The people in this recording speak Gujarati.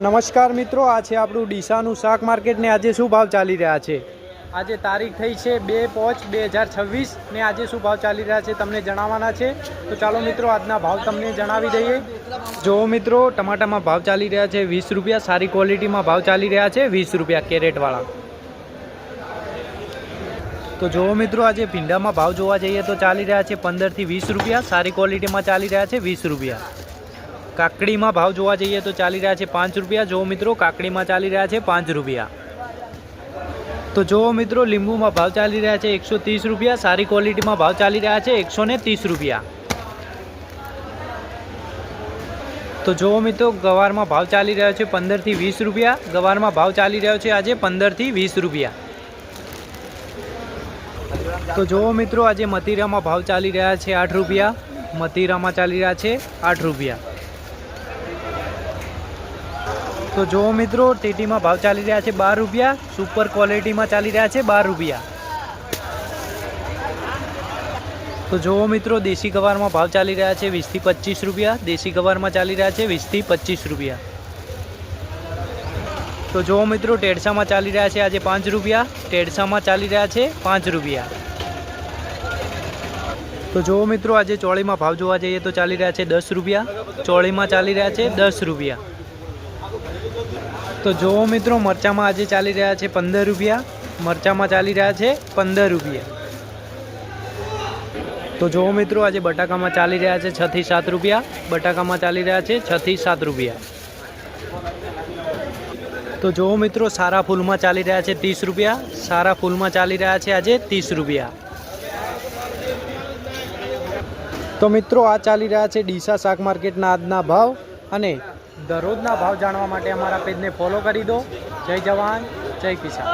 નમસ્કાર મિત્રો, આ છે આપણું ડીસાનું શાક માર્કેટ ને આજે શું ભાવ ચાલી રહ્યા છે। આજે તારીખ થઈ છે 2/5/2026 ને આજે શું ભાવ ચાલી રહ્યા છે તમને જણાવવાના છે। તો ચાલો મિત્રો આજના ભાવ તમને જણાવી દઈએ। જો મિત્રો ટમાટામાં ભાવ ચાલી રહ્યા છે 20 રૂપિયા, સારી ક્વોલિટીમાં ભાવ ચાલી રહ્યા છે 20 રૂપિયા કેરેટવાળા। તો જો મિત્રો આજે ભીંડામાં ભાવ જોવા જઈએ તો ચાલી રહ્યા છે 15 થી 20 રૂપિયા, સારી ક્વોલિટીમાં ચાલી રહ્યા છે 20 રૂપિયા। કાકડીમાં ભાવ જોવા જઈએ તો ચાલી રહ્યા છે 5 રૂપિયા। જો મિત્રો કાકડીમાં ચાલી રહ્યા છે 5 રૂપિયા। તો જો મિત્રો લીંબુમાં ભાવ ચાલી રહ્યા છે 130 રૂપિયા, સારી ક્વોલિટીમાં ભાવ ચાલી રહ્યા છે 130 રૂપિયા। તો જો મિત્રો ગવારમાં ભાવ ચાલી રહ્યો છે 15 થી 20 રૂપિયા, ગવારમાં ભાવ ચાલી રહ્યો છે આજે 15 થી 20 રૂપિયા। તો જો મિત્રો આજે મતીરામાં ભાવ ચાલી રહ્યા છે 8 રૂપિયા, મતીરામાં ચાલી રહ્યા છે 8 રૂપિયા। તો જો મિત્રો ટીટીમાં ભાવ ચાલી રહ્યા છે 12 રૂપિયા, સુપર ક્વોલિટીમાં ચાલી રહ્યા છે 12 રૂપિયા। તો જો મિત્રો દેશી ગવારમાં ભાવ ચાલી રહ્યા છે 20 થી 25 રૂપિયા, દેશી ગવારમાં ચાલી રહ્યા છે 20 થી 25 રૂપિયા। તો જો મિત્રો ટેડસામાં ચાલી રહ્યા છે આજે 5 રૂપિયા, ટેડસામાં ચાલી રહ્યા છે 5 રૂપિયા। તો જો મિત્રો આજે ચોળીમાં ભાવ જોવા જઈએ તો ચાલી રહ્યા છે 10 રૂપિયા, ચોળીમાં ચાલી રહ્યા છે 10 રૂપિયા। તો જો મિત્રો મરચામાં આજે ચાલી રહ્યા છે 15 રૂપિયા, મરચામાં ચાલી રહ્યા છે 15 રૂપિયા। તો જો મિત્રો આજે બટાકામાં ચાલી રહ્યા છે 6 થી 7 રૂપિયા, બટાકામાં ચાલી રહ્યા છે 6 થી 7 રૂપિયા। તો જો મિત્રો સારા ફૂલમાં ચાલી રહ્યા છે 30 રૂપિયા, સારા ફૂલમાં ચાલી રહ્યા છે આજે 30 રૂપિયા। તો મિત્રો આ ચાલી રહ્યા છે ડીસા શાક માર્કેટના આજના ભાવ, અને દરરોજના ભાવ જાણવા માટે અમારા પેજને ફોલો કરી દો। જય જવાન, જય કિસાન।